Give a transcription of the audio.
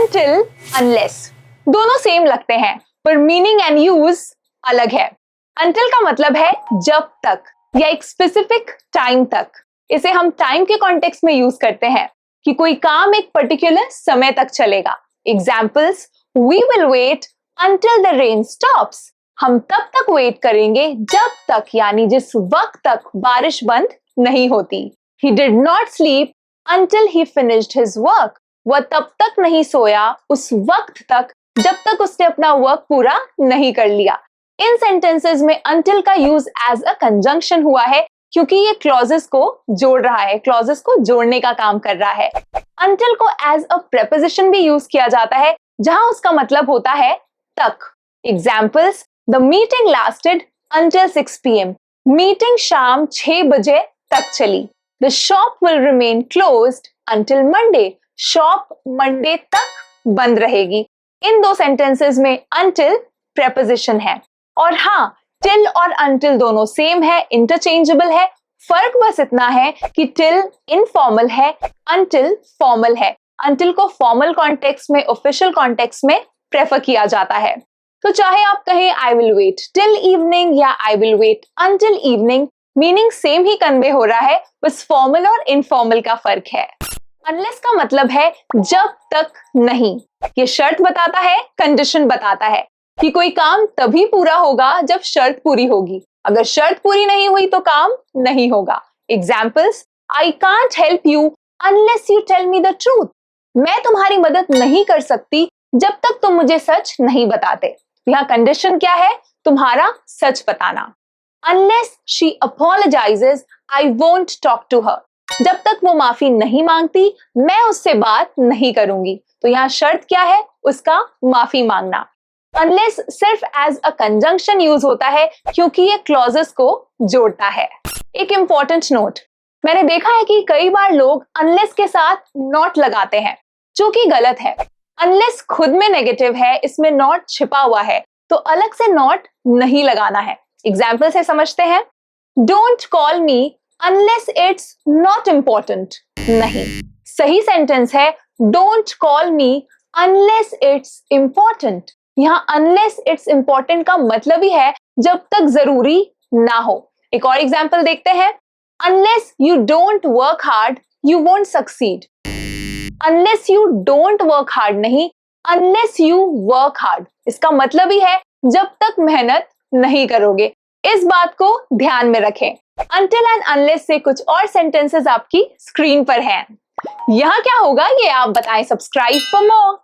until, unless दोनों same लगते हैं पर मीनिंग एंड यूज अलग है। until का मतलब है जब तक या एक स्पेसिफिक टाइम तक। इसे हम टाइम के कॉन्टेक्स्ट में यूज करते हैं कि कोई काम एक पर्टिकुलर समय तक चलेगा। Examples, we will wait until the rain stops। हम तब तक वेट करेंगे जब तक यानी जिस वक्त तक बारिश बंद नहीं होती। He did not sleep until he finished his work। वह तब तक नहीं सोया उस वक्त तक जब तक उसने अपना वर्क पूरा नहीं कर लिया। इन सेंटेंसेस में until का यूज एज अ कंजंक्शन हुआ है क्योंकि ये क्लॉजेस को जोड़ रहा है, क्लॉजेस को जोड़ने का काम कर रहा है। until को एज अ प्रेपोजिशन भी यूज किया जाता है जहां उसका मतलब होता है तक। Examples, the meeting lasted until 6 PM। Meeting शाम 6 बजे तक चली। The shop will remain closed until Monday। Shop Monday तक बंद रहेगी। इन दो सेंटेंसेस में until प्रेपोजिशन है। और हाँ, till और until दोनों सेम है, इंटरचेंजेबल है। फर्क बस इतना है कि till इनफॉर्मल है, until फॉर्मल है। until को फॉर्मल कॉन्टेक्स्ट में, ऑफिशियल कॉन्टेक्स्ट में प्रेफर किया जाता है। तो चाहे आप कहें I will wait till evening या I will wait until evening, meaning same ही कन्वे हो रहा है, बस फॉर्मल और इनफॉर्मल का फर्क है। अनलेस का मतलब है जब तक नहीं। ये शर्त बताता है, कंडीशन बताता है कि कोई काम तभी पूरा होगा जब शर्त पूरी होगी। अगर शर्त पूरी नहीं हुई तो काम नहीं होगा। Examples, I can't help you unless you tell me the truth. मैं तुम्हारी मदद नहीं कर सकती जब तक तुम मुझे सच नहीं बताते। यहाँ कंडीशन क्या है? तुम्हारा सच बताना। Unless she apologises I won't talk to her. जब तक वो माफी नहीं मांगती मैं उससे बात नहीं करूंगी। तो यहाँ शर्त क्या है? उसका माफी मांगना। अनलेस सिर्फ एज अ कंजंक्शन यूज होता है क्योंकि ये क्लॉजेस को जोड़ता है। एक इंपॉर्टेंट नोट, मैंने देखा है कि कई बार लोग अनलेस के साथ नॉट लगाते हैं जो कि गलत है। अनलेस खुद में नेगेटिव है, इसमें नॉट छिपा हुआ है, तो अलग से नॉट नहीं लगाना है। एग्जाम्पल से समझते हैं। Don't call me unless it's not important. नहीं, सही सेंटेंस है don't call me unless it's important. यहाँ अनलेस इट्स इम्पोर्टेंट का मतलब ही है जब तक जरूरी ना हो। एक और एग्जाम्पल देखते हैं। Unless you don't work hard you won't succeed. Unless you don't work hard नहीं, अनलेस यू वर्क हार्ड। इसका मतलब ही है जब तक मेहनत नहीं करोगे। इस बात को ध्यान में रखें। until and unless से कुछ और सेंटेंसेस आपकी स्क्रीन पर हैं। यहाँ क्या होगा ये आप बताएं। Subscribe for more.